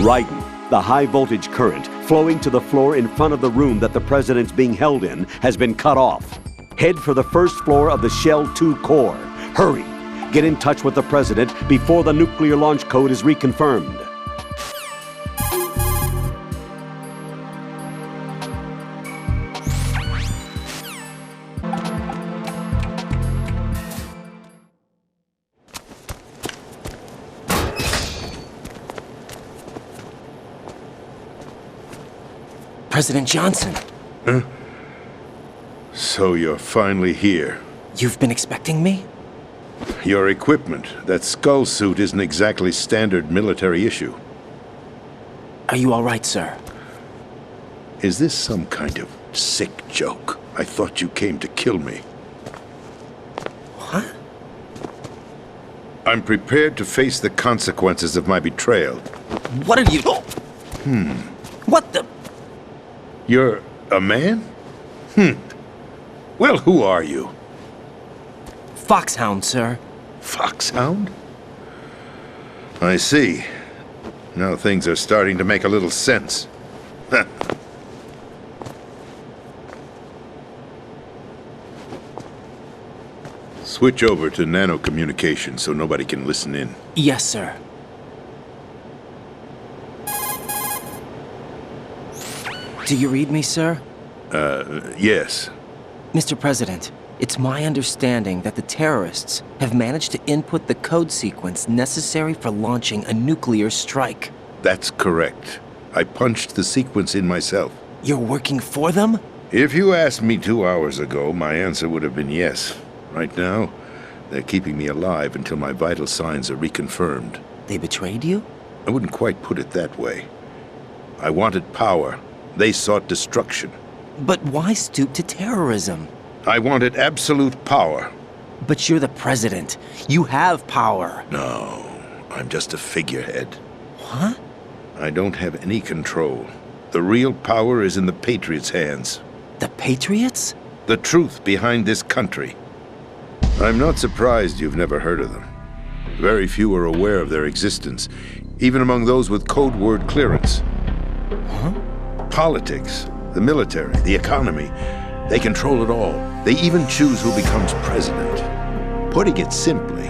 Raiden, the high-voltage current flowing to the floor in front of the room that the President's being held in has been cut off. Head for the first floor of the Shell 2 core. Hurry! Get in touch with the President before the nuclear launch code is reconfirmed. President Johnson. Huh? So you're finally here. You've been expecting me? Your equipment, that skull suit, isn't exactly standard military issue. Are you all right, sir? Is this some kind of sick joke? I thought you came to kill me. What? I'm prepared to face the consequences of my betrayal. What are you... What the... You're a man? Well, who are you? Foxhound, sir. Foxhound? I see. Now things are starting to make a little sense. Switch over to nano-communication so nobody can listen in. Yes, sir. Do you read me, sir? Yes. Mr. President, it's my understanding that the terrorists have managed to input the code sequence necessary for launching a nuclear strike. That's correct. I punched the sequence in myself. You're working for them? If you asked me 2 hours ago, my answer would have been yes. Right now, they're keeping me alive until my vital signs are reconfirmed. They betrayed you? I wouldn't quite put it that way. I wanted power. They sought destruction. But why stoop to terrorism? I wanted absolute power. But you're the president. You have power. No, I'm just a figurehead. What? I don't have any control. The real power is in the Patriots' hands. The Patriots? The truth behind this country. I'm not surprised you've never heard of them. Very few are aware of their existence, even among those with code word clearance. Huh? Politics, the military, the economy, they control it all. They even choose who becomes president. Putting it simply,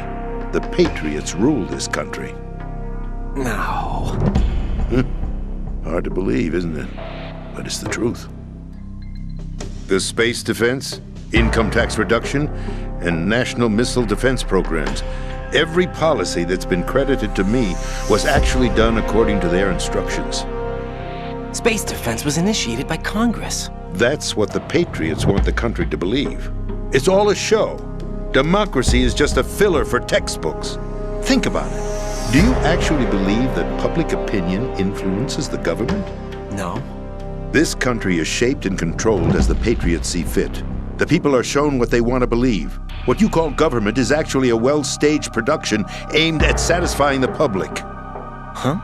the Patriots rule this country. No. Hard to believe, isn't it? But it's the truth. The space defense, income tax reduction, and national missile defense programs. Every policy that's been credited to me was actually done according to their instructions. Space defense was initiated by Congress. That's what the Patriots want the country to believe. It's all a show. Democracy is just a filler for textbooks. Think about it. Do you actually believe that public opinion influences the government? No. This country is shaped and controlled as the Patriots see fit. The people are shown what they want to believe. What you call government is actually a well-staged production aimed at satisfying the public. Huh?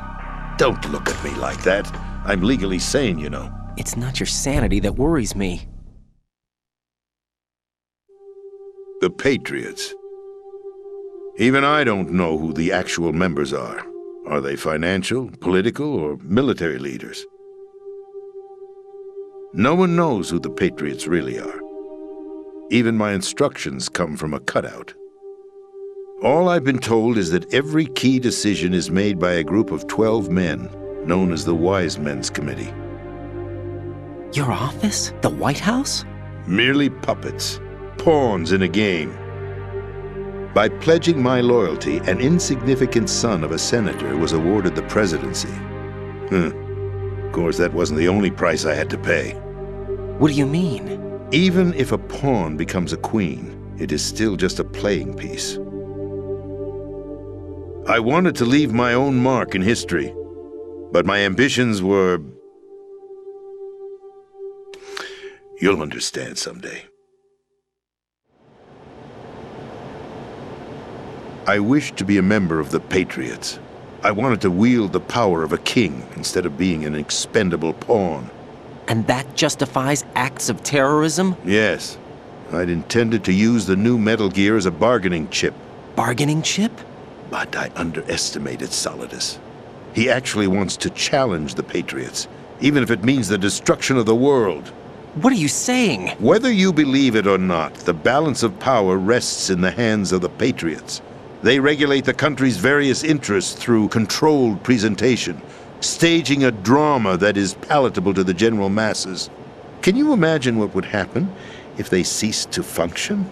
Don't look at me like that. I'm legally sane, you know. It's not your sanity that worries me. The Patriots. Even I don't know who the actual members are. Are they financial, political, or military leaders? No one knows who the Patriots really are. Even my instructions come from a cutout. All I've been told is that every key decision is made by a group of 12 men, known as the Wise Men's Committee. Your office? The White House? Merely puppets, pawns in a game. By pledging my loyalty, an insignificant son of a senator was awarded the presidency. Of course, that wasn't the only price I had to pay. What do you mean? Even if a pawn becomes a queen, it is still just a playing piece. I wanted to leave my own mark in history, but my ambitions were... You'll understand someday. I wished to be a member of the Patriots. I wanted to wield the power of a king instead of being an expendable pawn. And that justifies acts of terrorism? Yes. I'd intended to use the new Metal Gear as a bargaining chip. Bargaining chip? But I underestimated Solidus. He actually wants to challenge the Patriots, even if it means the destruction of the world. What are you saying? Whether you believe it or not, the balance of power rests in the hands of the Patriots. They regulate the country's various interests through controlled presentation, staging a drama that is palatable to the general masses. Can you imagine what would happen if they ceased to function?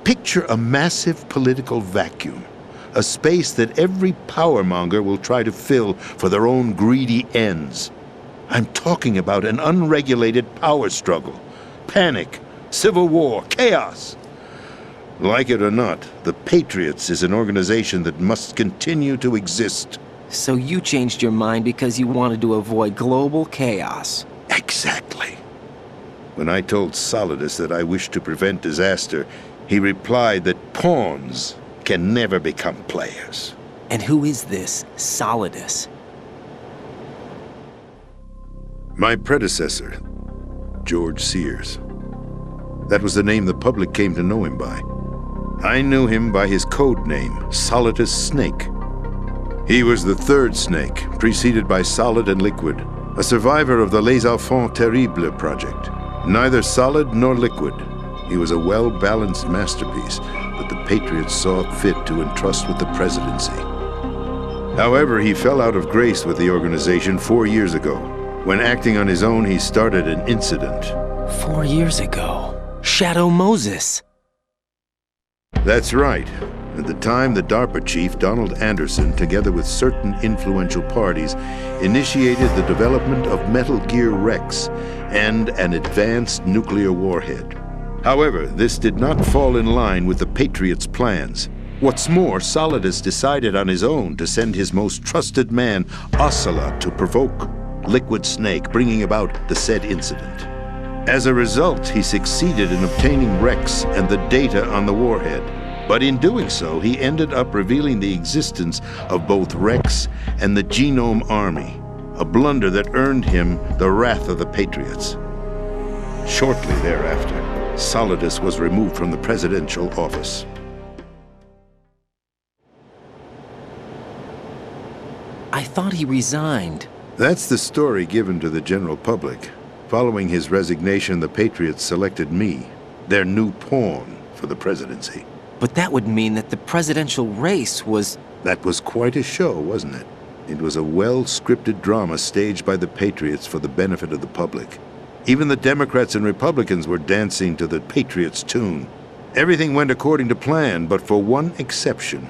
Picture a massive political vacuum, a space that every powermonger will try to fill for their own greedy ends. I'm talking about an unregulated power struggle, panic, civil war, chaos. Like it or not, the Patriots is an organization that must continue to exist. So you changed your mind because you wanted to avoid global chaos. Exactly. When I told Solidus that I wished to prevent disaster, he replied that pawns can never become players. And who is this Solidus? My predecessor, George Sears. That was the name the public came to know him by. I knew him by his code name, Solidus Snake. He was the third Snake, preceded by Solid and Liquid, a survivor of the Les Enfants Terribles project. Neither solid nor liquid, he was a well-balanced masterpiece that the Patriots saw fit to entrust with the presidency. However, he fell out of grace with the organization 4 years ago. When acting on his own, he started an incident. 4 years ago. Shadow Moses. That's right. At the time, the DARPA chief, Donald Anderson, together with certain influential parties, initiated the development of Metal Gear Rex and an advanced nuclear warhead. However, this did not fall in line with the Patriots' plans. What's more, Solidus decided on his own to send his most trusted man, Ocelot, to provoke Liquid Snake, bringing about the said incident. As a result, he succeeded in obtaining Rex and the data on the warhead. But in doing so, he ended up revealing the existence of both Rex and the Genome Army, a blunder that earned him the wrath of the Patriots. Shortly thereafter, Solidus was removed from the presidential office. I thought he resigned. That's the story given to the general public. Following his resignation, the Patriots selected me, their new pawn, for the presidency. But that would mean that the presidential race was... That was quite a show, wasn't it? It was a well-scripted drama staged by the Patriots for the benefit of the public. Even the Democrats and Republicans were dancing to the Patriots' tune. Everything went according to plan, but for one exception.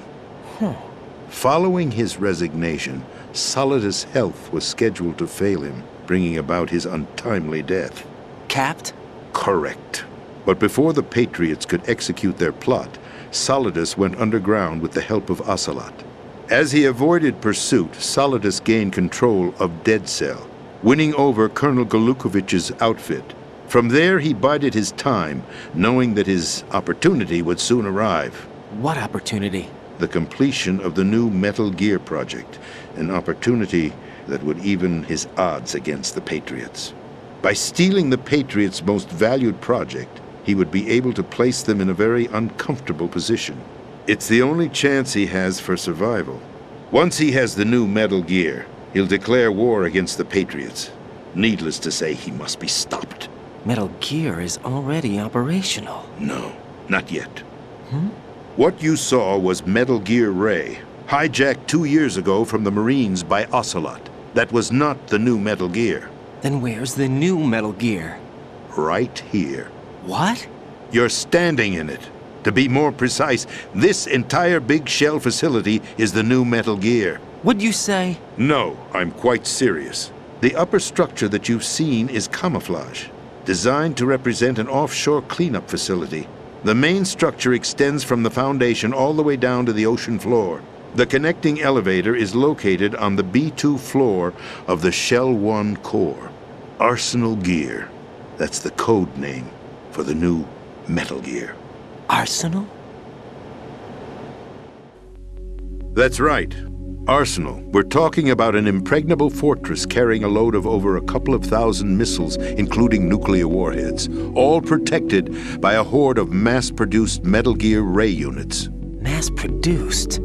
Following his resignation, Solidus' health was scheduled to fail him, bringing about his untimely death. Capped? Correct. But before the Patriots could execute their plot, Solidus went underground with the help of Ocelot. As he avoided pursuit, Solidus gained control of Dead Cell, winning over Colonel Golukovich's outfit. From there, he bided his time, knowing that his opportunity would soon arrive. What opportunity? The completion of the new Metal Gear project, an opportunity that would even his odds against the Patriots. By stealing the Patriots' most valued project, he would be able to place them in a very uncomfortable position. It's the only chance he has for survival. Once he has the new Metal Gear, he'll declare war against the Patriots. Needless to say, he must be stopped. Metal Gear is already operational. No, not yet. What you saw was Metal Gear Ray, hijacked 2 years ago from the Marines by Ocelot. That was not the new Metal Gear. Then where's the new Metal Gear? Right here. What? You're standing in it. To be more precise, this entire big shell facility is the new Metal Gear. What'd you say? No, I'm quite serious. The upper structure that you've seen is camouflage, designed to represent an offshore cleanup facility. The main structure extends from the foundation all the way down to the ocean floor. The connecting elevator is located on the B2 floor of the Shell 1 core. Arsenal Gear. That's the code name for the new Metal Gear. Arsenal? That's right. Arsenal. We're talking about an impregnable fortress carrying a load of over a couple of thousand missiles, including nuclear warheads, all protected by a horde of mass-produced Metal Gear Ray units. Mass-produced?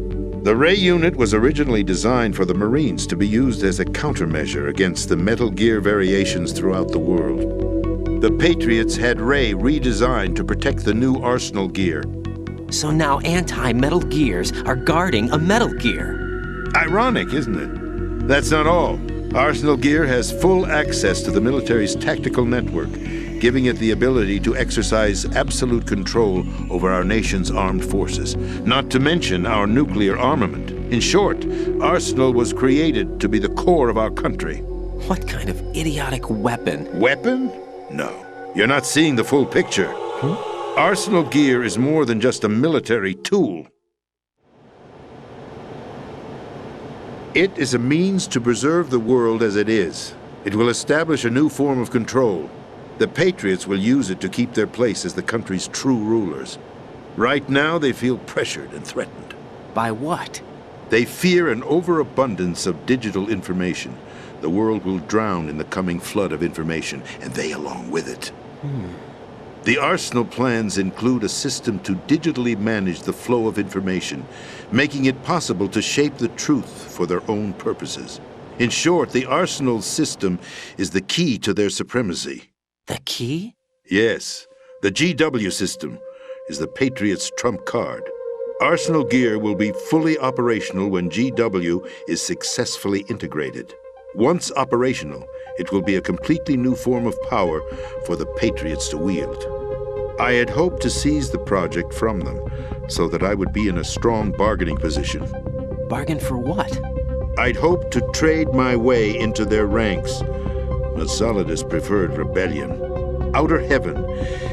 The Ray unit was originally designed for the Marines to be used as a countermeasure against the Metal Gear variations throughout the world. The Patriots had Ray redesigned to protect the new Arsenal gear. So now anti-Metal Gears are guarding a Metal Gear. Ironic, isn't it? That's not all. Arsenal Gear has full access to the military's tactical network, giving it the ability to exercise absolute control over our nation's armed forces, not to mention our nuclear armament. In short, Arsenal was created to be the core of our country. What kind of idiotic weapon? Weapon? No. You're not seeing the full picture. Arsenal Gear is more than just a military tool. It is a means to preserve the world as it is. It will establish a new form of control. The Patriots will use it to keep their place as the country's true rulers. Right now, they feel pressured and threatened. By what? They fear an overabundance of digital information. The world will drown in the coming flood of information, and they along with it. The Arsenal plans include a system to digitally manage the flow of information, making it possible to shape the truth for their own purposes. In short, the Arsenal system is the key to their supremacy. The key? Yes, the GW system is the Patriots' trump card. Arsenal Gear will be fully operational when GW is successfully integrated. Once operational, it will be a completely new form of power for the Patriots to wield. I had hoped to seize the project from them, so that I would be in a strong bargaining position. Bargain for what? I'd hoped to trade my way into their ranks, but Solidus preferred rebellion. Outer Heaven,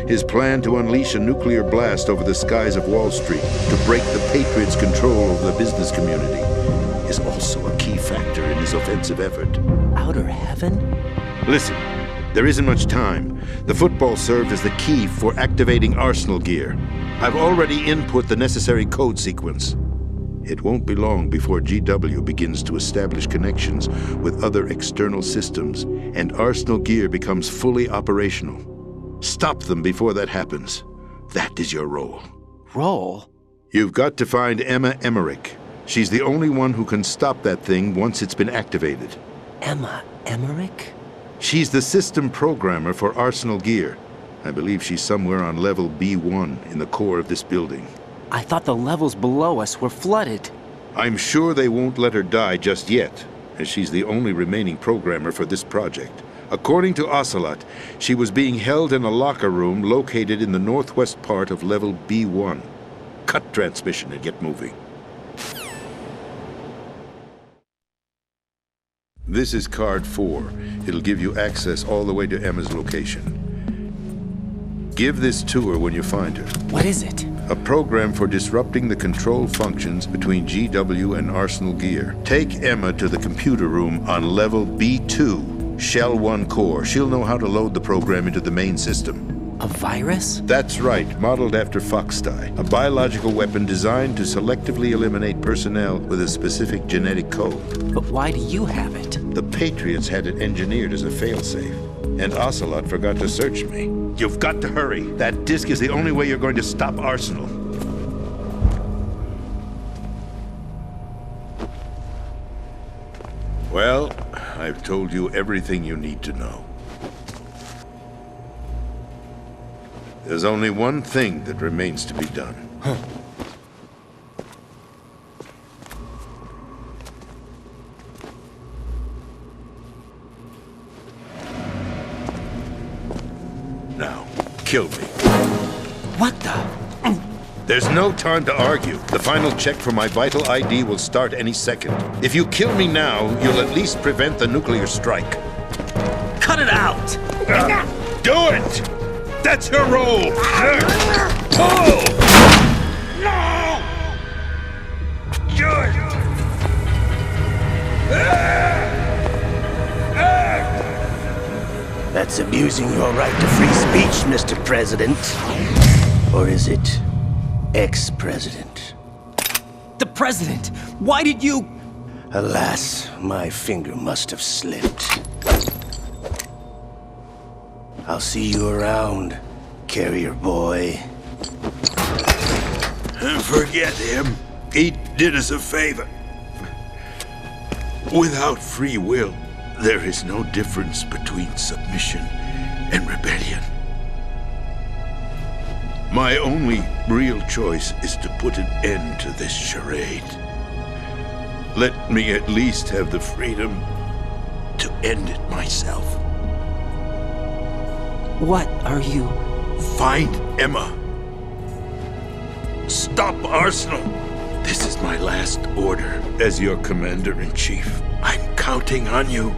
his plan to unleash a nuclear blast over the skies of Wall Street to break the Patriots' control over the business community, is also a key factor in his offensive effort. Outer Heaven? Listen, there isn't much time. The football served as the key for activating Arsenal Gear. I've already input the necessary code sequence. It won't be long before GW begins to establish connections with other external systems, and Arsenal Gear becomes fully operational. Stop them before that happens. That is your role. Role? You've got to find Emma Emmerich. She's the only one who can stop that thing once it's been activated. Emma Emmerich? She's the system programmer for Arsenal Gear. I believe she's somewhere on level B1 in the core of this building. I thought the levels below us were flooded. I'm sure they won't let her die just yet, as she's the only remaining programmer for this project. According to Ocelot, she was being held in a locker room located in the northwest part of level B1. Cut transmission and get moving. This is card 4. It'll give you access all the way to Emma's location. Give this to her when you find her. What is it? A program for disrupting the control functions between GW and Arsenal Gear. Take Emma to the computer room on level B2, Shell 1 core. She'll know how to load the program into the main system. A virus? That's right, modeled after Foxdie, a biological weapon designed to selectively eliminate personnel with a specific genetic code. But why do you have it? The Patriots had it engineered as a failsafe, and Ocelot forgot to search me. You've got to hurry. That disk is the only way you're going to stop Arsenal. Well, I've told you everything you need to know. There's only one thing that remains to be done. Now, kill me. What the? There's no time to argue. The final check for my vital ID will start any second. If you kill me now, you'll at least prevent the nuclear strike. Cut it out! Do it! That's her role! Pull! No! Do it! That's abusing your right to free speech, Mr. President. Or is it ex-president? The president! Why did you... Alas, my finger must have slipped. I'll see you around, carrier boy. Forget him. He did us a favor. Without free will, there is no difference between submission and rebellion. My only real choice is to put an end to this charade. Let me at least have the freedom to end it myself. What are you? Find Emma. Stop Arsenal. This is my last order as your commander-in-chief. I'm counting on you.